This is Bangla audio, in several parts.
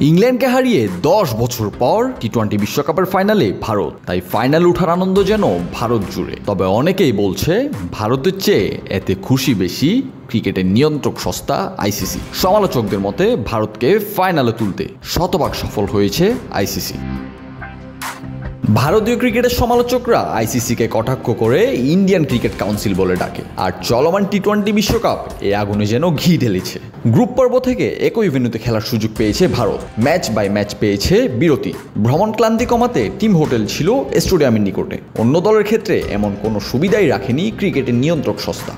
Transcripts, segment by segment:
ইংল্যান্ডকে হারিয়ে 10 বছর পর টি-20 বিশ্বকাপের ফাইনালে ভারত, তাই ফাইনাল ওঠার আনন্দ যেন ভারত জুড়ে। তবে অনেকেই বলছে ভারতের চেয়ে এতে খুশি বেশি ক্রিকেটের নিয়ন্ত্রক সংস্থা আইসিসি। সমালোচকদের মতে ভারতকে ফাইনালে তুলতে শতভাগ সফল হয়েছে আইসিসি। ভারতীয় ক্রিকেটের সমালোচকরা আইসিসিকে কটাক্ষ করে ইন্ডিয়ান ক্রিকেট কাউন্সিল বলে ডাকে, আর চলমান টি-20 বিশ্বকাপ এই আগুনে যেন ঘি ঢেলেছে। গ্রুপ পর্ব থেকে একই ভেন্যুতে খেলার সুযোগ পেয়েছে ভারত, ম্যাচ বাই ম্যাচ পেয়েছে বিরতি। ভ্রমণ ক্লান্তি কমাতে টিম হোটেল ছিল স্টেডিয়ামের নিকটে। অন্য দলের ক্ষেত্রে এমন কোনো সুবিধাই রাখেনি ক্রিকেটের নিয়ন্ত্রক সংস্থা।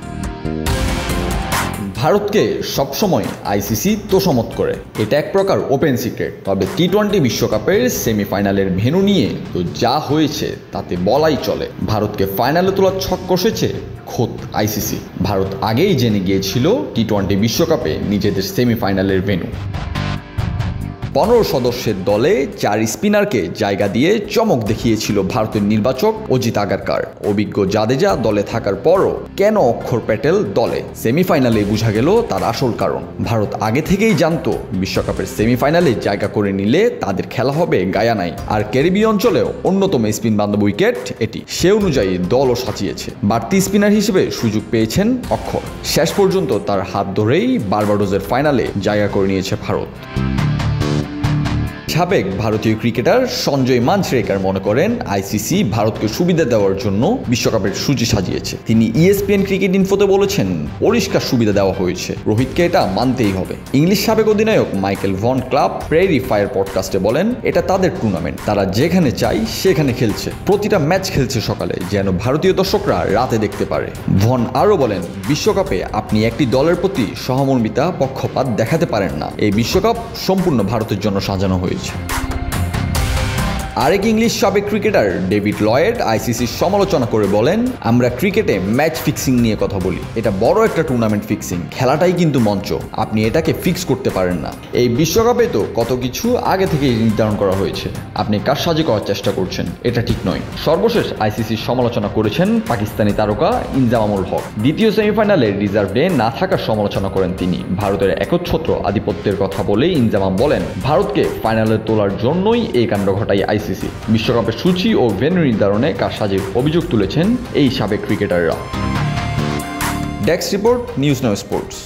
ভারতকে সবসময় আইসিসি তোষামত করে, এটা এক প্রকার ওপেন সিক্রেট। তবে টি-20 বিশ্বকাপের সেমিফাইনালের ভেন্যু নিয়ে তো যা হয়েছে তাতে বলাই চলে ভারতকে ফাইনালে তোলার ছক কষেছে খোদ আইসিসি। ভারত আগেই জেনে গিয়েছিল টি-20 বিশ্বকাপে নিজেদের সেমিফাইনালের ভেন্যু। 15 সদস্যের দলে 4 স্পিনারকে জায়গা দিয়ে চমক দেখিয়েছিল ভারতের নির্বাচক অজিত আগারকার। অভিজ্ঞ জাদেজা দলে থাকার পরও কেন অক্ষর প্যাটেল দলে, সেমিফাইনালে বোঝা গেল তার আসল কারণ। ভারত আগে থেকেই জানতো বিশ্বকাপের সেমিফাইনালে জায়গা করে নিলে তাদের খেলা হবে গায়ানায়, আর ক্যারিবীয় অঞ্চলেও অন্যতম স্পিন বান্ধব উইকেট এটি। সে অনুযায়ী দলও সাজিয়েছে। বাড়তি স্পিনার হিসেবে সুযোগ পেয়েছেন অক্ষর। শেষ পর্যন্ত তার হাত ধরেই বার্বাডোসের ফাইনালে জায়গা করে নিয়েছে ভারত। সাবেক ভারতীয় ক্রিকেটার সঞ্জয় মাঞ্জরেকার মনে করেন আইসিসি ভারতকে সুবিধা দেওয়ার জন্য বিশ্বকাপের সূচি সাজিয়েছে। তিনি ইএসপিএন ক্রিকেট ইনফোতে বলেছেন, পরিষ্কার সুবিধা দেওয়া হয়েছে, রোহিতকে এটা মানতেই হবে। ইংলিশ সাবেক অধিনায়ক Michael Vaughan club prairie fire পডকাস্টে বলেন, এটা তাদের টুর্নামেন্ট, তারা যেখানে চাই সেখানে খেলছে, প্রতিটা ম্যাচ খেলছে সকালে, যেন ভারতীয় দর্শকরা রাতে দেখতে পারে। ভন আরও বলেন, বিশ্বকাপে আপনি একটি দলের প্রতি সহমর্মিতা পক্ষপাত দেখাতে পারেন না। এই বিশ্বকাপ সম্পূর্ণ ভারতের জন্য সাজানো হয়েছে। আরেক ইংলিশ সাবেক ক্রিকেটার ডেভিড লয়েড আইসিসির সমালোচনা করে বলেন, আমরা ক্রিকেটে ম্যাচ ফিক্সিং নিয়ে কথা বলি, এটা বড় একটা টুর্নামেন্ট ফিক্সিং, খেলাটাই কিন্তু মঞ্চ, আপনি এটাকে ফিক্স করতে পারেন না। এই বিশ্বকাপে তো কত কিছু আগে থেকেই নির্ধারণ করা হয়েছে, আপনি কার সাজে করার চেষ্টা করছেন, এটা ঠিক নয়। সর্বশেষ আইসিসির সমালোচনা করেছেন পাকিস্তানি তারকা ইনজামামুল হক। দ্বিতীয় সেমিফাইনালে রিজার্ভ ডে না থাকার সমালোচনা করেন তিনি। ভারতের একচ্ছত্র আধিপত্যের কথা বলে ইনজামাম বলেন, ভারতকে ফাইনালে তোলার জন্যই এই কাণ্ড ঘটায় আইসিসি। বিশ্বকাপের সূচি ও ভেন্যু নির্ধারণে কারসাজির অভিযোগ তুলেছেন এই সাবেক ক্রিকেটাররা। Desk report, news now sports.